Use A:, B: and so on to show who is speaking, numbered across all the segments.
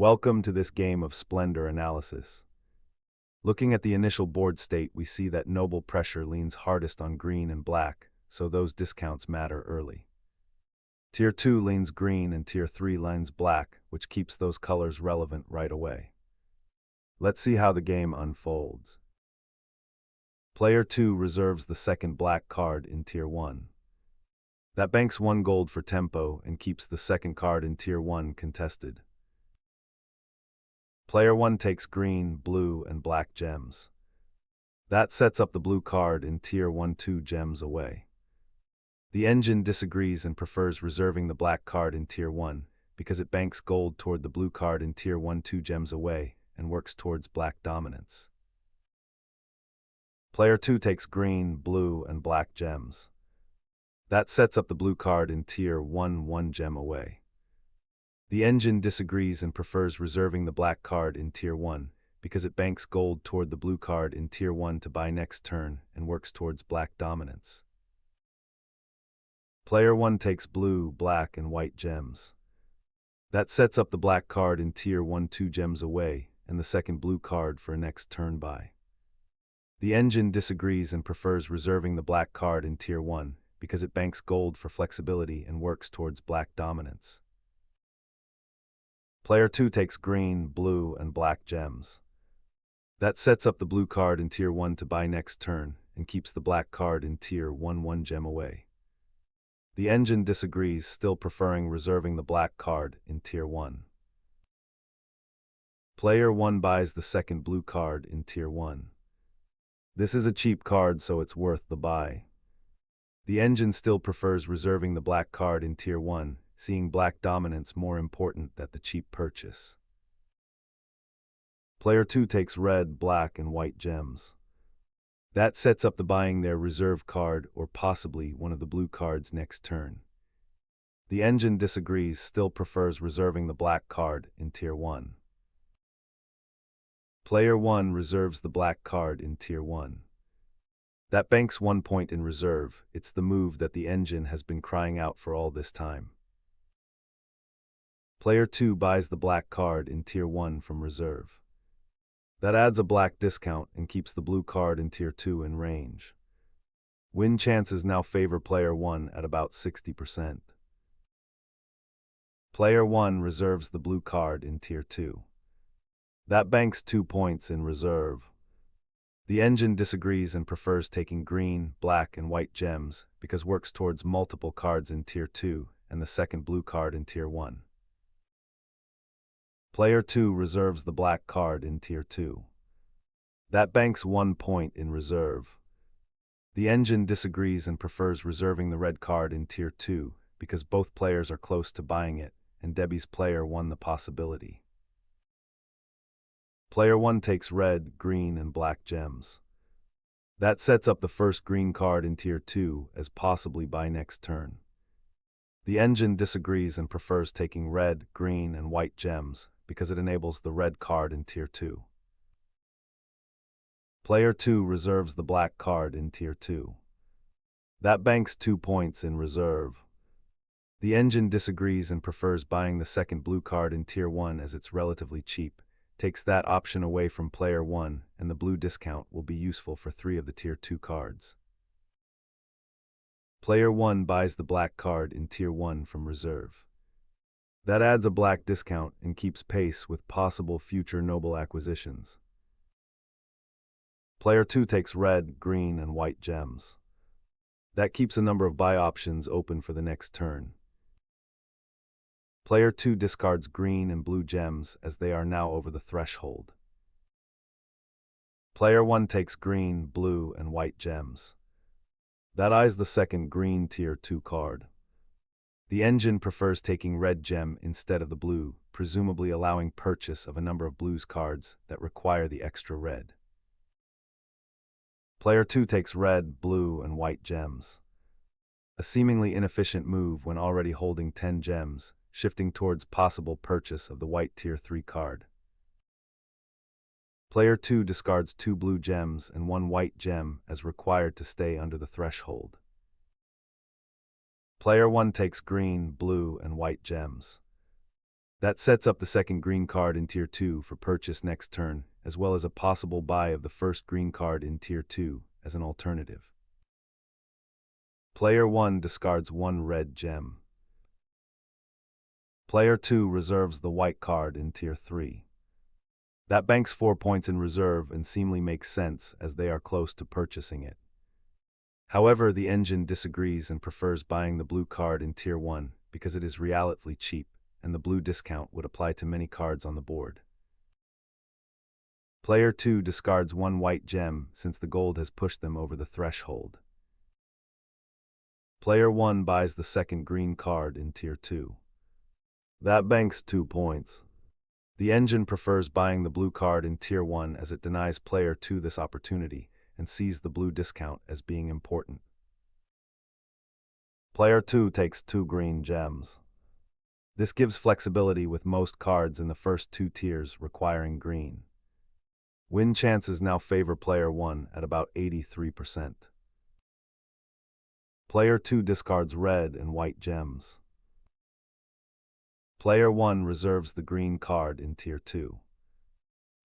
A: Welcome to this game of Splendor analysis. Looking at the initial board state, we see that noble pressure leans hardest on green and black, so those discounts matter early. Tier 2 leans green and Tier 3 leans black, which keeps those colors relevant right away. Let's see how the game unfolds. Player 2 reserves the second black card in Tier 1. That banks 1 gold for tempo and keeps the second card in Tier 1 contested. Player 1 takes green, blue, and black gems. That sets up the blue card in Tier 1 2 gems away. The engine disagrees and prefers reserving the black card in Tier 1 because it banks gold toward the blue card in Tier 1 2 gems away and works towards black dominance. Player 2 takes green, blue, and black gems. That sets up the blue card in Tier 1 1 gem away. The engine disagrees and prefers reserving the black card in Tier 1 because it banks gold toward the blue card in Tier 1 to buy next turn and works towards black dominance. Player 1 takes blue, black, and white gems. That sets up the black card in Tier 1 2 gems away and the second blue card for a next turn buy. The engine disagrees and prefers reserving the black card in Tier 1 because it banks gold for flexibility and works towards black dominance. Player 2 takes green, blue, and black gems. That sets up the blue card in Tier 1 to buy next turn and keeps the black card in Tier 1 1 gem away. The engine disagrees, still preferring reserving the black card in Tier 1. Player 1 buys the second blue card in Tier 1. This is a cheap card, so it's worth the buy. The engine still prefers reserving the black card in Tier 1, seeing black dominance more important than the cheap purchase. Player 2 takes red, black, and white gems. That sets up the buying their reserve card or possibly one of the blue cards next turn. The engine disagrees, still prefers reserving the black card in Tier 1. Player 1 reserves the black card in Tier 1. That banks 1 point in reserve. It's the move that the engine has been crying out for all this time. Player 2 buys the black card in Tier 1 from reserve. That adds a black discount and keeps the blue card in Tier 2 in range. Win chances now favor Player 1 at about 60%. Player 1 reserves the blue card in Tier 2. That banks 2 points in reserve. The engine disagrees and prefers taking green, black, and white gems because works towards multiple cards in Tier 2 and the second blue card in Tier 1. Player 2 reserves the black card in Tier 2. That banks 1 point in reserve. The engine disagrees and prefers reserving the red card in Tier 2 because both players are close to buying it and Debbie's player 1 the possibility. Player 1 takes red, green, and black gems. That sets up the first green card in Tier 2 as possibly buy next turn. The engine disagrees and prefers taking red, green, and white gems because it enables the red card in Tier 2. Player 2 reserves the black card in Tier 2. That banks 2 points in reserve. The engine disagrees and prefers buying the second blue card in Tier 1 as it's relatively cheap, takes that option away from Player 1, and the blue discount will be useful for 3 of the Tier 2 cards. Player 1 buys the black card in Tier 1 from reserve. That adds a black discount and keeps pace with possible future noble acquisitions. Player 2 takes red, green, and white gems. That keeps a number of buy options open for the next turn. Player 2 discards green and blue gems as they are now over the threshold. Player 1 takes green, blue, and white gems. That eyes the second green Tier 2 card. The engine prefers taking red gem instead of the blue, presumably allowing purchase of a number of blues cards that require the extra red. Player 2 takes red, blue, and white gems. A seemingly inefficient move when already holding 10 gems, shifting towards possible purchase of the white Tier 3 card. Player 2 discards 2 blue gems and 1 white gem as required to stay under the threshold. Player 1 takes green, blue, and white gems. That sets up the second green card in Tier 2 for purchase next turn, as well as a possible buy of the first green card in Tier 2 as an alternative. Player 1 discards one red gem. Player 2 reserves the white card in Tier 3. That banks 4 points in reserve and seemingly makes sense as they are close to purchasing it. However, the engine disagrees and prefers buying the blue card in Tier 1 because it is relatively cheap, and the blue discount would apply to many cards on the board. Player 2 discards one white gem since the gold has pushed them over the threshold. Player 1 buys the second green card in Tier 2. That banks 2 points. The engine prefers buying the blue card in Tier 1 as it denies Player 2 this opportunity and sees the blue discount as being important. Player 2 takes 2 green gems. This gives flexibility with most cards in the first 2 tiers requiring green. Win chances now favor Player 1 at about 83%. Player 2 discards red and white gems. Player 1 reserves the green card in Tier 2.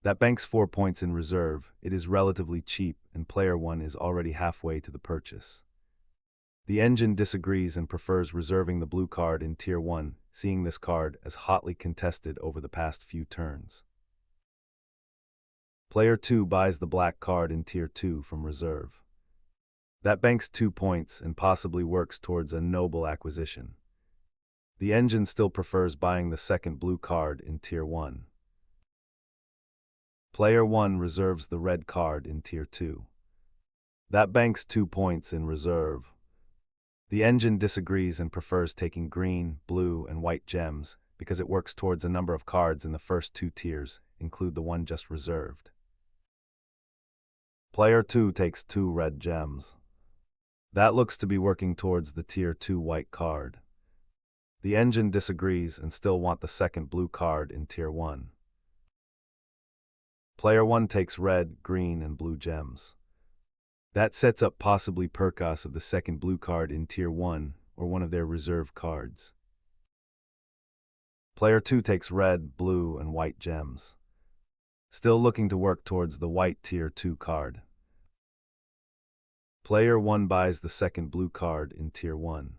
A: That banks 4 points in reserve, it is relatively cheap, and Player 1 is already halfway to the purchase. The engine disagrees and prefers reserving the blue card in Tier 1, seeing this card as hotly contested over the past few turns. Player 2 buys the black card in Tier 2 from reserve. That banks 2 points and possibly works towards a noble acquisition. The engine still prefers buying the second blue card in Tier 1. Player 1 reserves the red card in Tier 2. That banks 2 points in reserve. The engine disagrees and prefers taking green, blue, and white gems because it works towards a number of cards in the first 2 tiers, include the one just reserved. Player 2 takes 2 red gems. That looks to be working towards the Tier 2 white card. The engine disagrees and still want the second blue card in Tier 1. Player 1 takes red, green, and blue gems. That sets up possibly purchase of the second blue card in Tier 1 or one of their reserve cards. Player 2 takes red, blue, and white gems. Still looking to work towards the white Tier 2 card. Player 1 buys the second blue card in Tier 1.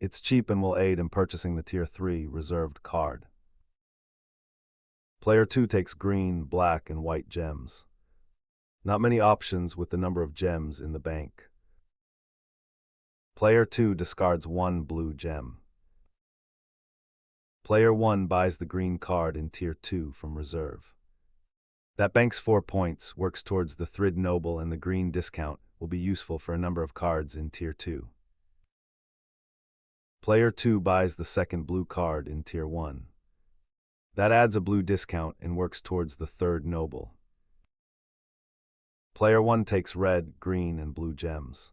A: It's cheap and will aid in purchasing the Tier 3 reserved card. Player 2 takes green, black, and white gems. Not many options with the number of gems in the bank. Player 2 discards one blue gem. Player 1 buys the green card in Tier 2 from reserve. That banks 4 points, works towards the Thrid Noble, and the green discount will be useful for a number of cards in Tier 2. Player 2 buys the second blue card in Tier 1. That adds a blue discount and works towards the third noble. Player 1 takes red, green, and blue gems.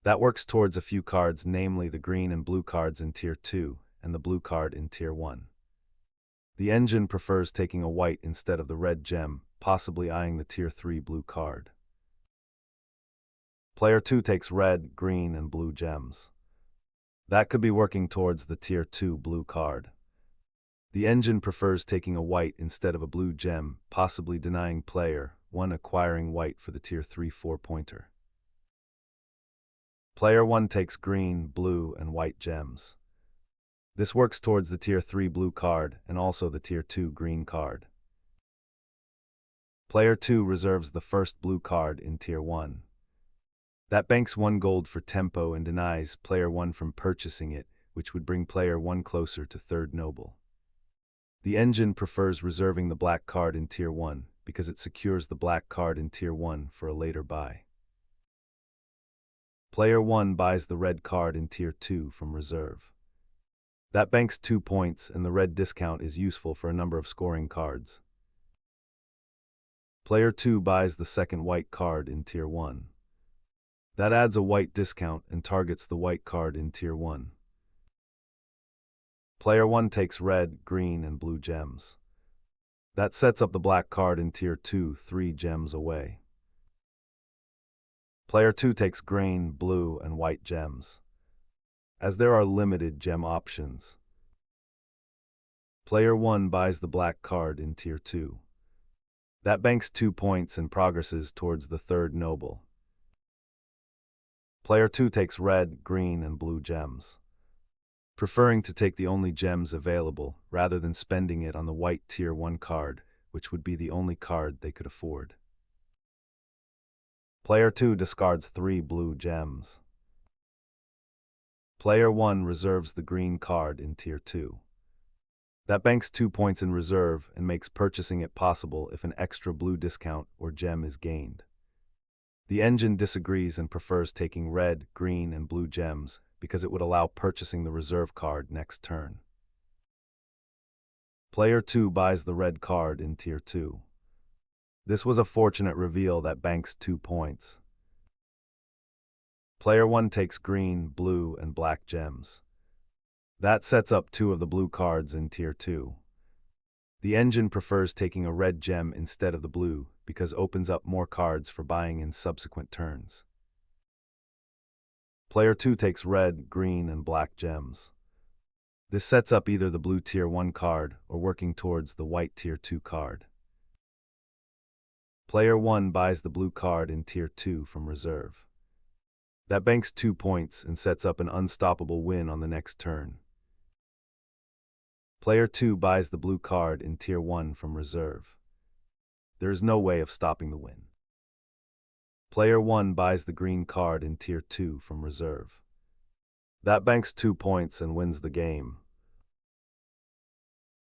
A: That works towards a few cards, namely the green and blue cards in Tier 2 and the blue card in Tier 1. The engine prefers taking a white instead of the red gem, possibly eyeing the Tier 3 blue card. Player 2 takes red, green, and blue gems. That could be working towards the Tier 2 blue card. The engine prefers taking a white instead of a blue gem, possibly denying Player 1 acquiring white for the Tier 3 4-pointer. Player 1 takes green, blue, and white gems. This works towards the Tier 3 blue card and also the Tier 2 green card. Player 2 reserves the first blue card in Tier 1. That banks 1 gold for tempo and denies Player 1 from purchasing it, which would bring Player 1 closer to third noble. The engine prefers reserving the black card in Tier 1 because it secures the black card in Tier 1 for a later buy. Player 1 buys the red card in Tier 2 from reserve. That banks 2 points, and the red discount is useful for a number of scoring cards. Player 2 buys the second white card in Tier 1. That adds a white discount and targets the white card in Tier 1. Player 1 takes red, green, and blue gems. That sets up the black card in Tier 2 3 gems away. Player 2 takes green, blue, and white gems. As there are limited gem options, Player 1 buys the black card in Tier 2. That banks 2 points and progresses towards the third noble. Player 2 takes red, green, and blue gems, preferring to take the only gems available rather than spending it on the white Tier 1 card, which would be the only card they could afford. Player 2 discards 3 blue gems. Player 1 reserves the green card in Tier 2. That banks 2 points in reserve and makes purchasing it possible if an extra blue discount or gem is gained. The engine disagrees and prefers taking red, green, and blue gems because it would allow purchasing the reserve card next turn. Player 2 buys the red card in Tier 2. This was a fortunate reveal that banks 2 points. Player 1 takes green, blue, and black gems. That sets up 2 of the blue cards in Tier 2. The engine prefers taking a red gem instead of the blue because opens up more cards for buying in subsequent turns. Player 2 takes red, green, and black gems. This sets up either the blue Tier 1 card or working towards the white Tier 2 card. Player 1 buys the blue card in Tier 2 from reserve. That banks 2 points and sets up an unstoppable win on the next turn. Player 2 buys the blue card in Tier 1 from reserve. There is no way of stopping the win. Player 1 buys the green card in Tier 2 from reserve. That banks 2 points and wins the game.